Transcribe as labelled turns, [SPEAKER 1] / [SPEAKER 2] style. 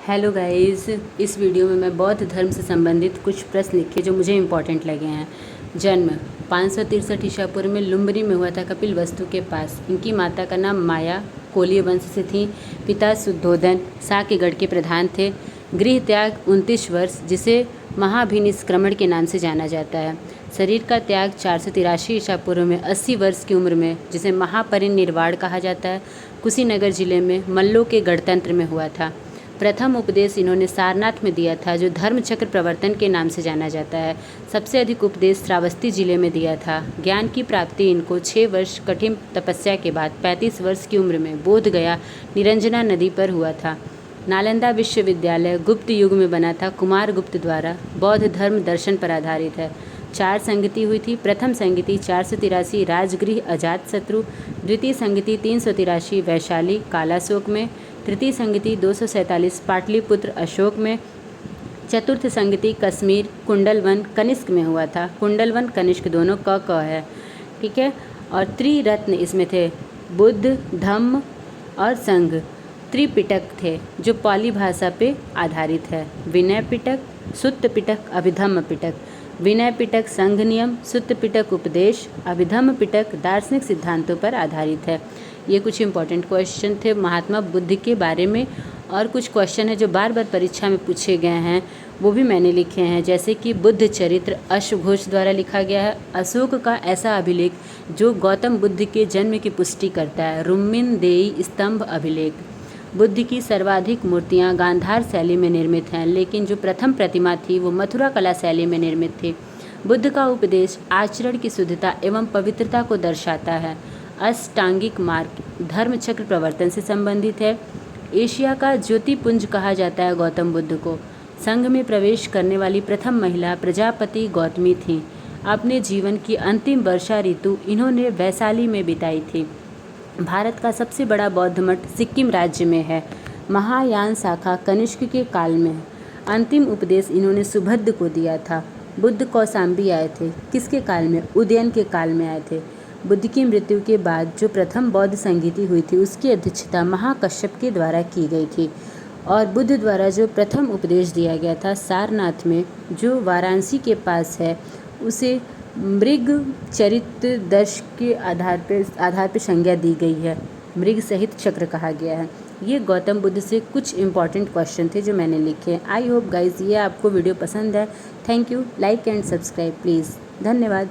[SPEAKER 1] Hello guys, इस video में मैं बौद्ध धर्म से संबंधित कुछ प्रश्न लिखे जो मुझे इम्पोर्टेंट लगे हैं। जन्म 563 ईसा पूर्व में लुम्बिनी में हुआ था, कपिल वस्तु के पास। इनकी माता का नाम माया कोलीय वंश से थी। पिता शुद्धोदन साक्यगढ़ के प्रधान थे। गृह त्याग 29 वर्ष, जिसे महाभिनिष्क्रमण के नाम से जाना जाता है। शरीर का त्याग 483 ईसा पूर्व में 80 वर्ष की उम्र में, जिसे महापरिनिर्वाण कहा जाता है, कुशीनगर जिले में मल्लों के गणतंत्र में हुआ था। प्रथम उपदेश इन्होंने सारनाथ में दिया था, जो धर्मचक्र प्रवर्तन के नाम से जाना जाता है। सबसे अधिक उपदेश श्रावस्ती जिले में दिया था। ज्ञान की प्राप्ति इनको 6 वर्ष कठिन तपस्या के बाद 35 वर्ष की उम्र में बोध गया निरंजना नदी पर हुआ था। नालंदा विश्वविद्यालय गुप्त युग में बना था, कुमार गुप्त द्वारा। बौद्ध धर्म दर्शन पर आधारित है। 4 संगति हुई थी। प्रथम संगति 483 राजगृह अजातशत्रु, द्वितीय संगति 383 वैशाली कालाशोक में, तृतीय संगति 247 पाटलिपुत्र अशोक में, चतुर्थ संगति कश्मीर कुंडलवन कनिष्क में हुआ था। कुंडलवन कनिष्क दोनों क है, ठीक है। और त्रिरत्न इसमें थे, बुद्ध धम्म और संघ। त्रिपिटक थे जो पाली भाषा पे आधारित है। विनय पिटक, सुत्त पिटक, अभिधम्म पिटक। विनय पिटक संघ नियम, सुत्त पिटक उपदेश, अभिधम्म पिटक दार्शनिक सिद्धांतों पर आधारित है। ये कुछ इंपॉर्टेंट क्वेश्चन थे महात्मा बुद्ध के बारे में। और कुछ क्वेश्चन है जो बार बार परीक्षा में पूछे गए हैं, वो भी मैंने लिखे हैं। जैसे कि बुद्ध चरित्र अश्वघोष द्वारा लिखा गया है। अशोक का ऐसा अभिलेख जो गौतम बुद्ध के जन्म की पुष्टि करता है, रुम्मिनदेई स्तंभ अभिलेख। बुद्ध की सर्वाधिक मूर्तियाँ गांधार शैली में निर्मित हैं, लेकिन जो प्रथम प्रतिमा थी वो मथुरा कला शैली में निर्मित थी। बुद्ध का उपदेश आचरण की शुद्धता एवं पवित्रता को दर्शाता है। अष्टांगिक मार्ग धर्मचक्र प्रवर्तन से संबंधित है। एशिया का ज्योतिपुंज कहा जाता है गौतम बुद्ध को। संघ में प्रवेश करने वाली प्रथम महिला प्रजापति गौतमी थी। अपने जीवन की अंतिम वर्षा ऋतु इन्होंने वैशाली में बिताई थी। भारत का सबसे बड़ा बौद्ध मठ सिक्किम राज्य में है। महायान शाखा कनिष्क के काल में है। अंतिम उपदेश इन्होंने सुभद्र को दिया था। बुद्ध कौशाम्बी आए थे, किसके काल में? उदयन के काल में आए थे। बुद्ध की मृत्यु के बाद जो प्रथम बौद्ध संगीति हुई थी, उसकी अध्यक्षता महाकश्यप के द्वारा की गई थी। और बुद्ध द्वारा जो प्रथम उपदेश दिया गया था सारनाथ में, जो वाराणसी के पास है, उसे मृग चरित्र दर्श के आधार पर संज्ञा दी गई है। मृग सहित चक्र कहा गया है। ये गौतम बुद्ध से कुछ इंपॉर्टेंट क्वेश्चन थे जो मैंने लिखे हैं। आई होप गाइज ये आपको वीडियो पसंद है। Thank you. Like and subscribe please. धन्यवाद।